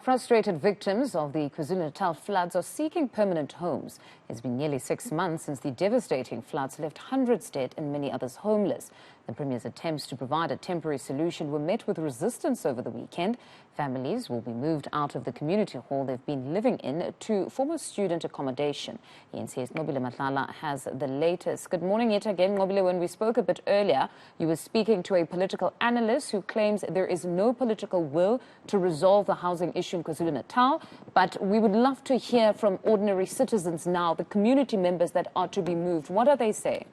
Frustrated victims of the KZN floods are seeking permanent homes. It's been nearly 6 months since the devastating floods left hundreds dead and many others homeless. The Premier's attempts to provide a temporary solution were met with resistance over the weekend. Families will be moved out of the community hall they've been living in to former student accommodation. eNCA's Nqobile Madlala has the latest. Good morning yet again, Nqobile. When we spoke a bit earlier, you were speaking to a political analyst who claims there is no political will to resolve the housing issue in KwaZulu-Natal, but we would love to hear from ordinary citizens now, the community members that are to be moved. What are they saying?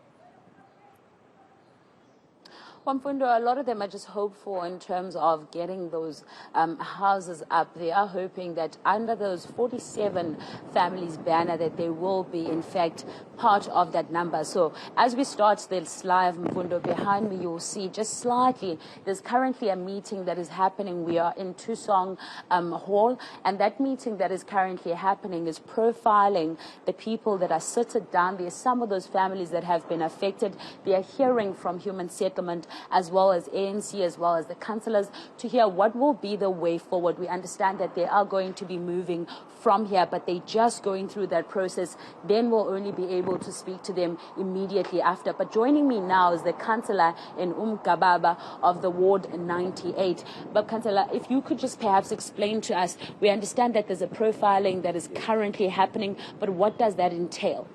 A lot of them are just hopeful in terms of getting those houses up. They are hoping that under those 47 families banner that they will be, in fact, part of that number. So as we start this live, Mfundo, behind me you'll see just slightly, there's currently a meeting that is happening. We are in Tusong Hall, and that meeting that is currently happening is profiling the people that are seated down. There's some of those families that have been affected. They are hearing from Human Settlement as well as ANC, as well as the councillors, to hear what will be the way forward. We understand that they are going to be moving from here, but they're just going through that process. Then we'll only be able to speak to them immediately after. But joining me now is the councillor in Nqobile of the Ward 98. But councillor, if you could just perhaps explain to us, we understand that there's a profiling that is currently happening, but what does that entail?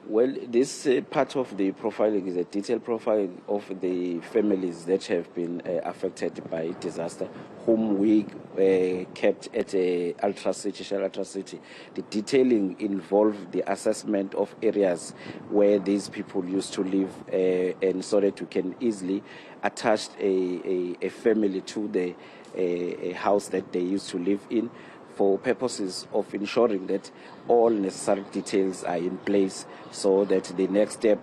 Well, this part of the profiling is a detailed profile of the families that have been affected by disaster, whom we kept at Ultra City, Shell Ultra City. The detailing involved the assessment of areas where these people used to live, and so that we can easily attach a family to the house that they used to live in, for purposes of ensuring that all necessary details are in place, so that the next step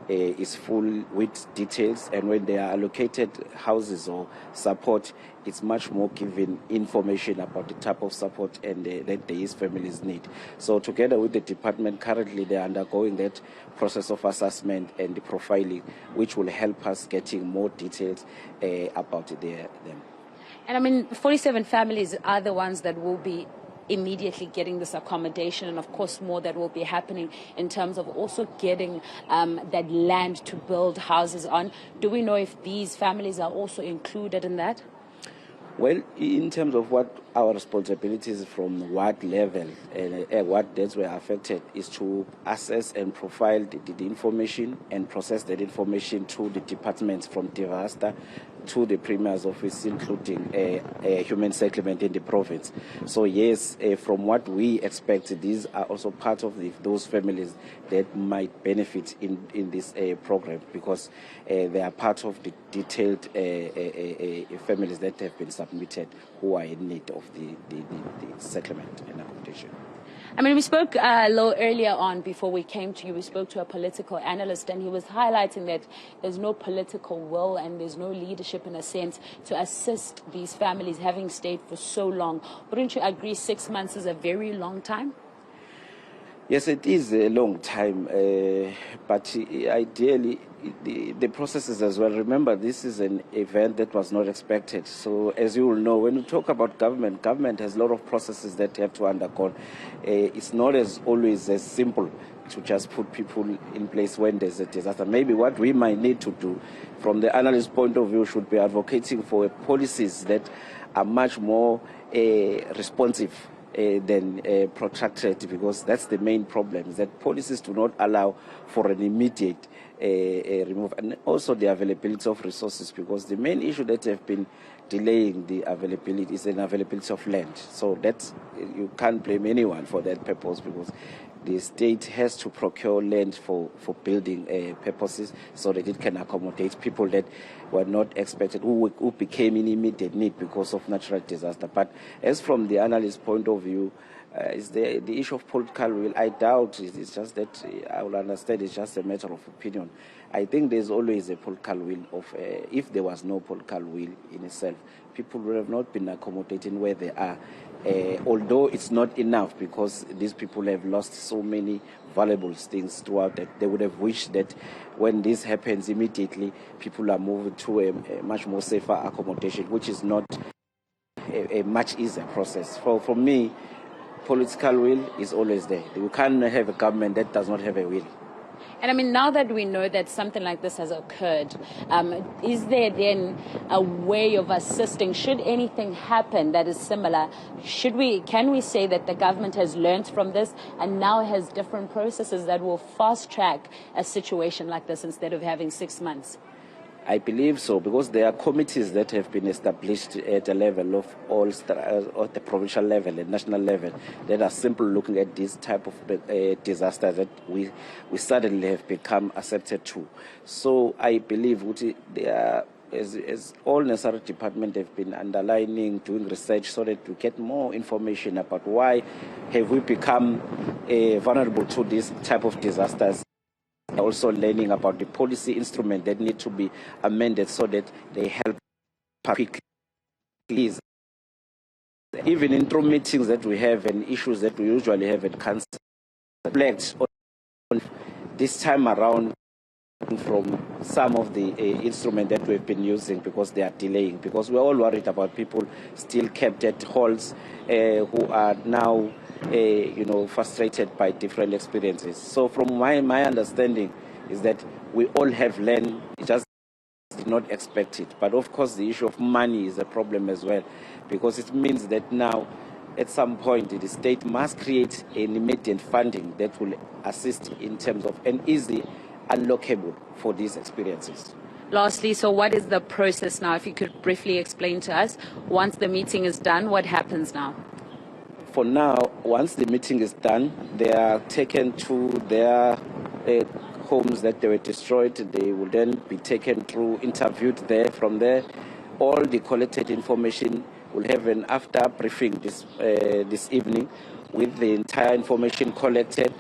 is full with details, and when they are allocated houses or support, it's much more given information about the type of support and that these families need. So together with the department, currently they are undergoing that process of assessment and the profiling, which will help us getting more details about them. And I mean, 47 families are the ones that will be immediately getting this accommodation, and of course more that will be happening in terms of also getting that land to build houses on. Do we know if these families are also included in that? Well, in terms of what our responsibilities from what level and what debts were affected is to assess and profile the information and process that information to the departments from disaster to the Premier's office, including Human Settlement in the province. So yes, from what we expect, these are also part of those families that might benefit in this program, because they are part of the detailed families that have been submitted who are in need of the settlement and accommodation. I mean, we spoke a little earlier on before we came to you, we spoke to a political analyst, and he was highlighting that there's no political will and there's no leadership, in a sense, to assist these families having stayed for so long. Wouldn't you agree 6 months is a very long time? Yes, it is a long time, but ideally the processes as well. Remember, this is an event that was not expected. So as you will know, when you talk about government has a lot of processes that have to undergo. It's not as always as simple to just put people in place when there's a disaster. Maybe what we might need to do from the analyst point of view should be advocating for policies that are much more responsive than protracted, because that's the main problem, is that policies do not allow for an immediate remove, and also the availability of resources, because the main issue that have been delaying the availability is an availability of land. So that's, you can't blame anyone for that purpose, because the state has to procure land for building purposes, so that it can accommodate people that were not expected, who became in immediate need because of natural disaster. But as from the analyst's point of view, is the issue of political will, I doubt it's just that I will understand it's just a matter of opinion. I think there's always a political will of, if there was no political will in itself, people would have not been accommodating where they are. Although it's not enough, because these people have lost so many valuable things throughout that, they would have wished that when this happens immediately, people are moved to a much more safer accommodation, which is not a much easier process. For me, political will is always there. You can't have a government that does not have a will. And I mean, now that we know that something like this has occurred, is there then a way of assisting? Should anything happen that is similar, can we say that the government has learned from this and now has different processes that will fast track a situation like this instead of having 6 months? I believe so, because there are committees that have been established at the level of at the provincial level and national level that are simply looking at this type of disaster that we suddenly have become accepted to. So I believe there are, as all necessary departments have been underlining, doing research so that we get more information about why have we become vulnerable to this type of disasters. Also learning about the policy instrument that need to be amended so that they help quickly. Even in through meetings that we have and issues that we usually have at council, this time around from some of the instruments that we've been using because they are delaying, because we're all worried about people still kept at halls who are now frustrated by different experiences. So from my understanding is that we all have learned, just did not expect it. But of course the issue of money is a problem as well, because it means that now at some point the state must create an immediate funding that will assist in terms of an easy allocable for these experiences. Lastly, so what is the process now? If you could briefly explain to us, once the meeting is done, what happens now? For now, once the meeting is done, they are taken to their homes that they were destroyed. They will then be taken through, interviewed there. From there, all the collected information will have an after briefing this evening with the entire information collected.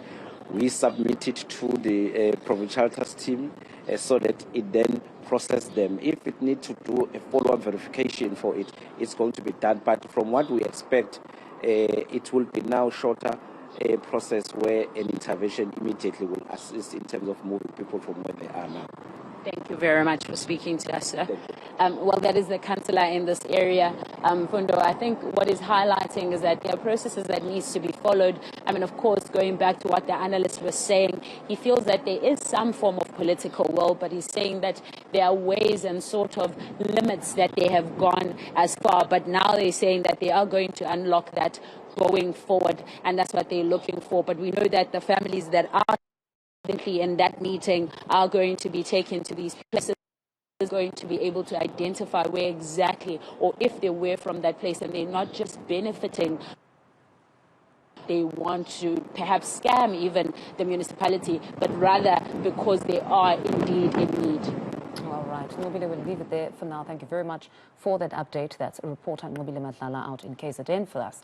We submit it to the provincial trust team so that it then process them. If it needs to do a follow-up verification for it, it's going to be done. But from what we expect, it will be now shorter a process where an intervention immediately will assist in terms of moving people from where they are now. Thank you very much for speaking to us, sir. Well, that is the councillor in this area. Fundo, I think what is highlighting is that there are processes that needs to be followed. I mean, of course, going back to what the analyst was saying, he feels that there is some form of political will, but he's saying that there are ways and sort of limits that they have gone as far. But now they're saying that they are going to unlock that going forward, and that's what they're looking for. But we know that the families that are in that meeting are going to be taken to these places, is going to be able to identify where exactly, or if they were from that place, and they're not just benefiting, they want to perhaps scam even the municipality, but rather because they are indeed in need. All right, Nqobile, we'll leave it there for now. Thank you very much for that update. That's a reporter, Nqobile Madlala, out in KZN for us.